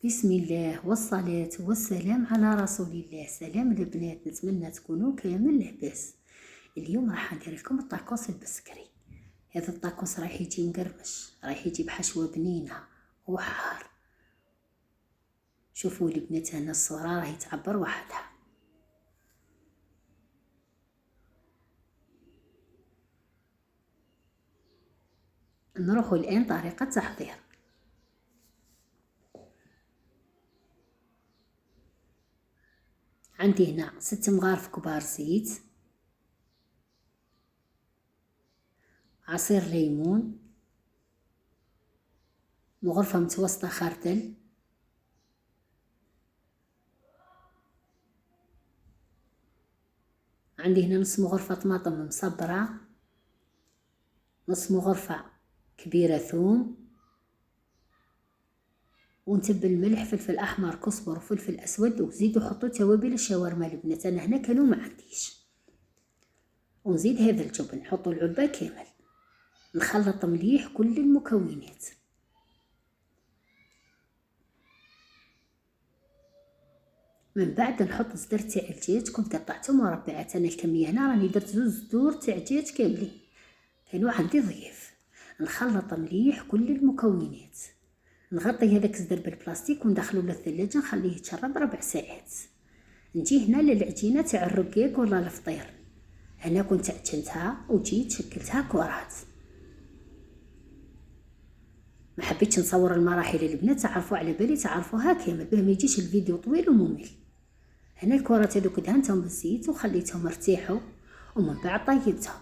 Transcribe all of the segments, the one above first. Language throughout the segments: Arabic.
بسم الله والصلاة والسلام على رسول الله. سلام البنات، نتمنى تكونوا كامل لاباس. اليوم راح ندير لكم الطاكوس البسكري. هذا الطاكوس راح يجي مقرمش، راح يجي بحشوة بنينة وحار. شوفوا البنات هنا الصورة راهي تعبر وحدها. نروحوا الآن طريقة تحضير. عندي هنا 6 مغارف كبار زيت، عصير ليمون، مغرفة متوسطة خردل، عندي هنا نص مغرفة طماطم مصبرة، نص مغرفة كبيرة ثوم، ونتبل ملح، فلفل احمر، كزبر وفلفل اسود، وزيدوا حطوا توابل الشاورما البنات. انا هنا كانوا ما عنديش. ونزيد هذا الجبن، نحطوا العلبة كامل، نخلط مليح كل المكونات. من بعد نحط صدر تاع الدجاج، كنت قطعته مربعات. انا الكميه هنا راني درت 2 صدور تاع دجاج كاملين، كانوا عندي ضيف. نخلط مليح كل المكونات، نغطي هذاك الصدر بالبلاستيك وندخلو للثلاجه، نخليه يتشرب 4 ساعات. نجي هنا للعجينه تاع الرقاق ولا الفطير. هنا كنت عجنتها وجيت شكلتها كرات. ما حبيتش نصور المراحل البنات، تعرفوا على بالي تعرفوها كامل باه ما يجيش الفيديو طويل وممل. هنا الكرات هذوك دهنتهم بالزيت وخليتهم ارتاحوا، ومن بعد طيبتهم.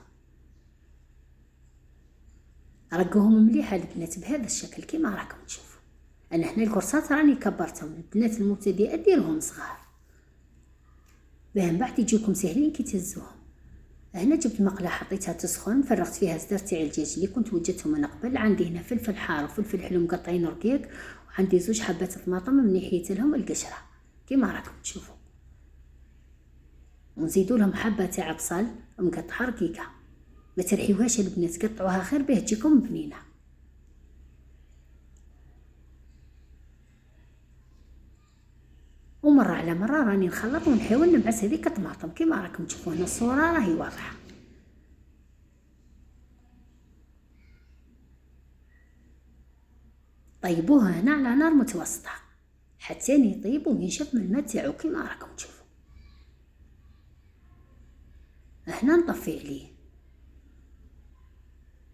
رقوهم مليح البنات بهذا الشكل كما راكم تشوفوا. انا هنا الكرصات راني كبرتهم، البنات المبتدئات ديروهم صغار باه من بعد يجيكم سهلين كي تهزوهم. هنا جبت مقله حطيتها تسخن، فرغت فيها صدر تاع الدجاج اللي كنت وجدتهم من قبل. عندي هنا فلفل حار وفلفل حلو مقطعين رقيق، وعندي 2 حبات طماطم منيحيت لهم القشره كما راكم تشوفوا. ونزيدوا لهم حبه تاع بصل مقطعه رقيقه، ما ترحيوهاش البنات، قطعوها خير باه تجيكم بنينه. ومره على مره راني نخلط ونحاول نبعث هذيك الطماطم كما راكم تشوفوا. هنا الصوره راهي واضحه. طيبوها هنا على نار متوسطه حتى يطيب وينشف من الماء تاعو كما راكم تشوفوا. هنا نطفي عليه،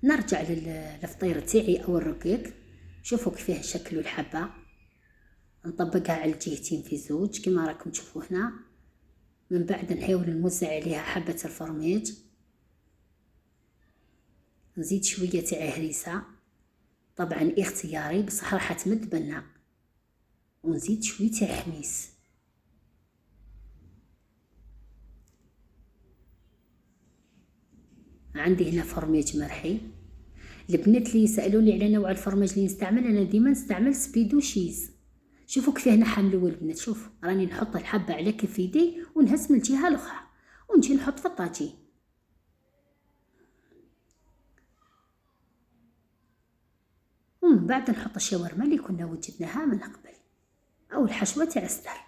نرجع للفطير تاعي او الرقيق. شوفوا كيفاه نشكلوا الحبه، نطبقها على الجهتين في زوج كما راكم تشوفوا هنا. من بعد نحاول نوزع عليها حبه الفرماج، نزيد شويه تاع هريسه طبعا اختياري، بصح راح تمد بنا، ونزيد شويه تاع حميص. عندي هنا فرماج مرحي. البنات اللي يسالوني على نوع الفرماج اللي نستعمل، انا ديما نستعمل سبيدو شيز. شوفوا كيفاه نحملوا البنات، شوفوا راني نحط الحبه على كف يدي ونهز من الجهه الاخرى ونجي نحط في الطاجين. ومن بعد نحط الشاورما اللي كنا وجدناها من قبل او الحشوه تاع الصدر،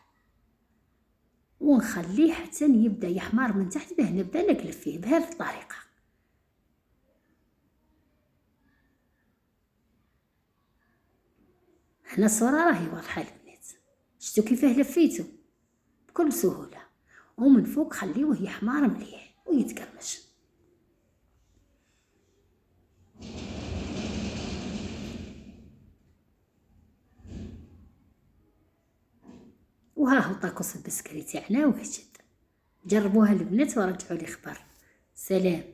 ونخليه حتى يبدا يحمر من تحت باه نبدا نقلب فيه بهذه الطريقه. هنا الصوره راهي واضحه البنات، شفتوا كيفاه لفيته بكل سهوله. ومن فوق خليوه يحمر مليح ويتقرمش. وها هو طاكوس البسكري تاعنا وجد. جربوها البنات ورجعوا لي خبر. سلام.